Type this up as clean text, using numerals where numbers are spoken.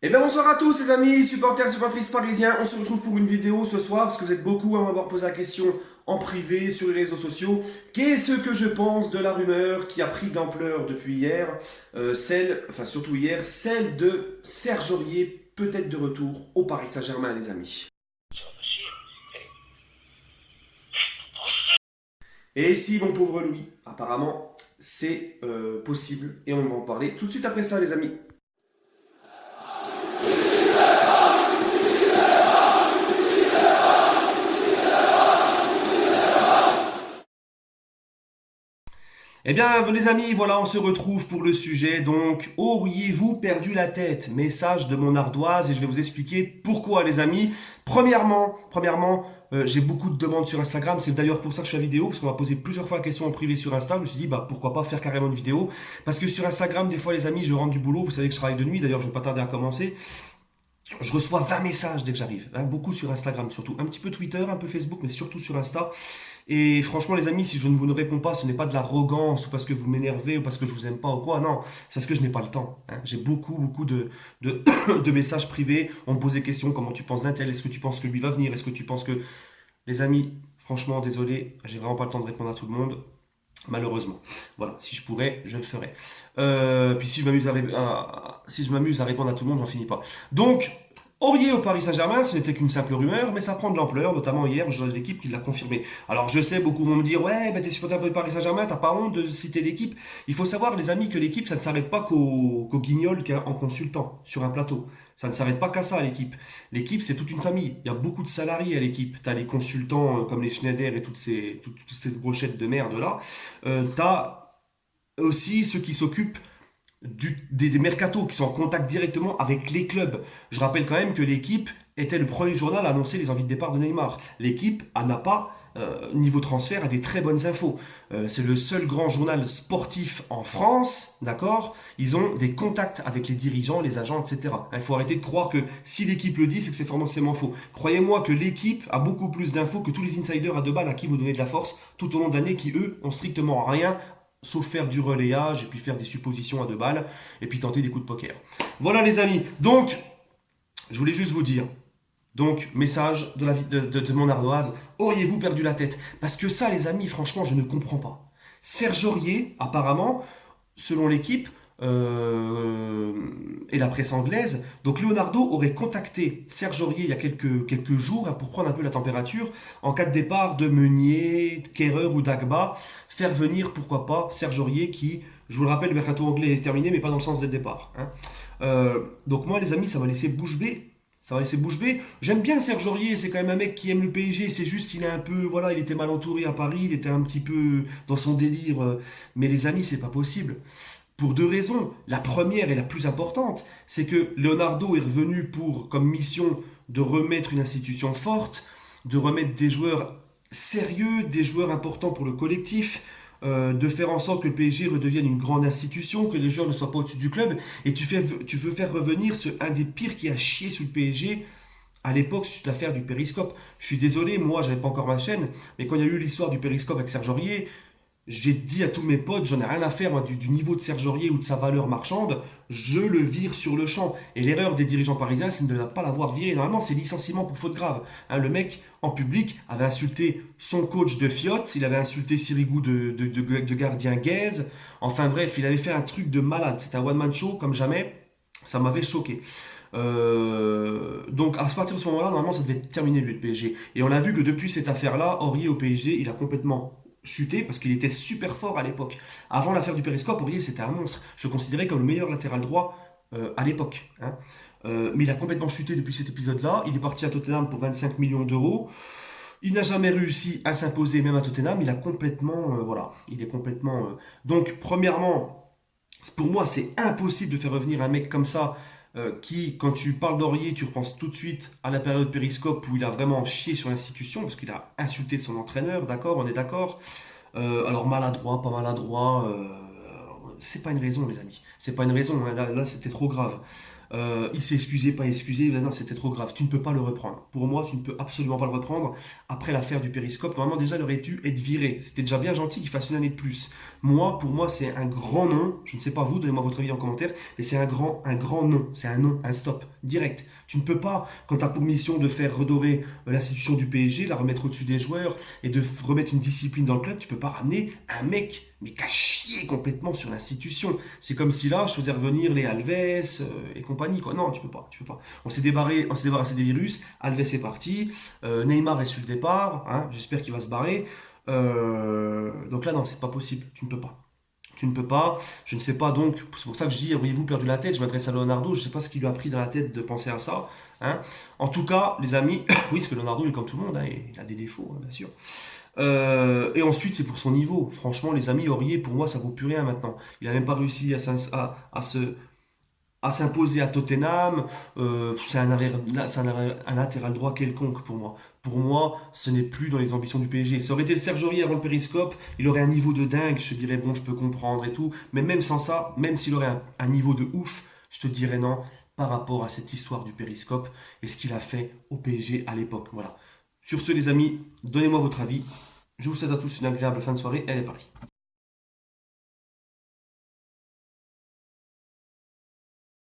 Eh bien bonsoir à tous les amis, supporters, supportrices parisiens, on se retrouve pour une vidéo ce soir parce que vous êtes beaucoup à m'avoir posé la question en privé sur les réseaux sociaux. Qu'est-ce que je pense de la rumeur qui a pris de l'ampleur depuis hier, surtout hier, celle de Serge Aurier, peut-être de retour au Paris Saint-Germain les amis. Et si mon pauvre Louis, apparemment c'est possible et on va en parler tout de suite après ça les amis. Eh bien, les amis, voilà, on se retrouve pour le sujet. Donc, auriez-vous perdu la tête? Message de mon ardoise et je vais vous expliquer pourquoi, les amis. Premièrement, j'ai beaucoup de demandes sur Instagram. C'est d'ailleurs pour ça que je fais la vidéo, parce qu'on m'a posé plusieurs fois la question en privé sur Insta. Je me suis dit, bah, pourquoi pas faire carrément une vidéo? Parce que sur Instagram, des fois, les amis, je rentre du boulot. Vous savez que je travaille de nuit. D'ailleurs, je vais pas tarder à commencer. Je reçois 20 messages dès que j'arrive, hein, beaucoup sur Instagram surtout, un petit peu Twitter, un peu Facebook, mais surtout sur Insta. Et franchement les amis, si je ne vous ne réponds pas, ce n'est pas de l'arrogance ou parce que vous m'énervez ou parce que je vous aime pas ou quoi, non, c'est parce que je n'ai pas le temps. Hein. J'ai beaucoup de, de messages privés, on me pose des questions, comment tu penses d'un tel, est-ce que tu penses que lui va venir, est-ce que tu penses que... Les amis, franchement désolé, j'ai vraiment pas le temps de répondre à tout le monde. Malheureusement. Voilà, si je pourrais, je le ferais. Puis si je m'amuse si je m'amuse à répondre à tout le monde, j'en finis pas. Donc, Aurier au Paris Saint-Germain, ce n'était qu'une simple rumeur, mais ça prend de l'ampleur, notamment hier, je l'équipe qui l'a confirmé. Alors je sais, beaucoup vont me dire, ouais, bah, t'es supporter du Paris Saint-Germain, t'as pas honte de citer l'équipe. Il faut savoir, les amis, que l'équipe, ça ne s'arrête pas qu'au guignol en consultant, sur un plateau. Ça ne s'arrête pas qu'à ça, l'équipe. L'équipe, c'est toute une famille. Il y a beaucoup de salariés à l'équipe. T'as les consultants comme les Schneider et toutes ces brochettes de merde là. T'as aussi ceux qui s'occupent des mercatos, qui sont en contact directement avec les clubs. Je rappelle quand même que l'équipe était le premier journal à annoncer les envies de départ de Neymar. L'équipe n'a pas, niveau transfert, a des très bonnes infos. C'est le seul grand journal sportif en France, d'accord. Ils ont des contacts avec les dirigeants, les agents, etc. Il faut arrêter de croire que si l'équipe le dit, c'est que c'est forcément faux. Croyez-moi que l'équipe a beaucoup plus d'infos que tous les insiders à deux balles à qui vous donnez de la force tout au long de l'année, qui eux ont strictement rien sauf faire du relayage et puis faire des suppositions à deux balles et puis tenter des coups de poker. Voilà les amis. Donc, je voulais juste vous dire. Donc, message de mon ardoise. Auriez-vous perdu la tête? Parce que ça, les amis, franchement, je ne comprends pas. Serge Aurier, apparemment, selon l'équipe euh, et la presse anglaise, donc Leonardo aurait contacté Serge Aurier il y a quelques jours, hein, pour prendre un peu la température en cas de départ de Meunier, Kerrer ou Dagba, faire venir pourquoi pas Serge Aurier qui, je vous le rappelle, le mercato anglais est terminé mais pas dans le sens des départs. Hein. Donc moi les amis, ça m'a laissé bouche bée. Ça va laisser bouche bée. J'aime bien Serge Aurier, c'est quand même un mec qui aime le PSG, c'est juste il est un peu, voilà, il était mal entouré à Paris, il était un petit peu dans son délire, mais les amis, c'est pas possible. Pour deux raisons. La première et la plus importante, c'est que Leonardo est revenu pour comme mission de remettre une institution forte, de remettre des joueurs sérieux, des joueurs importants pour le collectif, de faire en sorte que le PSG redevienne une grande institution, que les joueurs ne soient pas au-dessus du club, et tu veux faire revenir un des pires qui a chié sous le PSG à l'époque, suite à l'affaire du Périscope. Je suis désolé, moi, j'avais pas encore ma chaîne, mais quand il y a eu l'histoire du Périscope avec Serge Aurier, j'ai dit à tous mes potes, j'en ai rien à faire moi, du niveau de Serge Aurier ou de sa valeur marchande, je le vire sur le champ. Et l'erreur des dirigeants parisiens, c'est de ne pas l'avoir viré. Normalement, c'est licenciement pour faute grave. Hein, le mec, en public, avait insulté son coach de Fiat, il avait insulté Sirigu de gardien Guez. Enfin bref, il avait fait un truc de malade. C'était un one-man show comme jamais. Ça m'avait choqué. Donc à partir de ce moment-là, normalement, ça devait terminer lui, le PSG. Et on a vu que depuis cette affaire-là, Aurier au PSG, il a complètement chuté parce qu'il était super fort à l'époque. Avant l'affaire du Périscope, Aurier c'était un monstre. Je le considérais comme le meilleur latéral droit à l'époque. Hein. Mais il a complètement chuté depuis cet épisode-là. Il est parti à Tottenham pour 25 millions d'euros. Il n'a jamais réussi à s'imposer même à Tottenham. Il a complètement, voilà, il est complètement. Donc premièrement, pour moi, c'est impossible de faire revenir un mec comme ça qui, quand tu parles d'Aurier, tu repenses tout de suite à la période Périscope où il a vraiment chié sur l'institution parce qu'il a insulté son entraîneur, d'accord, on est d'accord. Alors maladroit, pas maladroit, c'est pas une raison, les amis. C'est pas une raison, hein. Là c'était trop grave. Il s'est excusé, pas excusé, non, c'était trop grave. Tu ne peux pas le reprendre. Pour moi, tu ne peux absolument pas le reprendre après l'affaire du périscope. Normalement, déjà, il aurait dû être viré. C'était déjà bien gentil qu'il fasse une année de plus. Moi, pour moi, c'est un grand non. Je ne sais pas vous, donnez-moi votre avis en commentaire, mais c'est un grand non. C'est un non, un stop, direct. Tu ne peux pas, quand tu as pour mission de faire redorer l'institution du PSG, la remettre au-dessus des joueurs et de remettre une discipline dans le club, tu peux pas ramener un mec mais qui a chié complètement sur l'institution. C'est comme si là, je faisais revenir les Alves et compagnie, quoi. Non, tu peux pas, tu peux pas. On s'est débarrassé des virus. Alves est parti, Neymar est sur le départ. Hein, j'espère qu'il va se barrer. Donc là, non, c'est pas possible. Tu ne peux pas. Tu ne peux pas. Je ne sais pas donc. C'est pour ça que je dis, auriez-vous perdu la tête? Je m'adresse à Leonardo. Je ne sais pas ce qui lui a pris dans la tête de penser à ça. Hein. En tout cas, les amis, oui, parce que Leonardo, il est comme tout le monde. Hein, il a des défauts, hein, bien sûr. Et ensuite, c'est pour son niveau. Franchement, les amis, Aurier, pour moi, ça vaut plus rien maintenant. Il n'a même pas réussi à s'imposer à Tottenham. C'est un latéral droit quelconque pour moi. Pour moi, ce n'est plus dans les ambitions du PSG. Ça aurait été le Serge Aurier avant le périscope, il aurait un niveau de dingue, je te dirais, bon, je peux comprendre et tout. Mais même sans ça, même s'il aurait un niveau de ouf, je te dirais non par rapport à cette histoire du périscope et ce qu'il a fait au PSG à l'époque. Voilà. Sur ce, les amis, donnez-moi votre avis. Je vous souhaite à tous une agréable fin de soirée. Elle est Paris.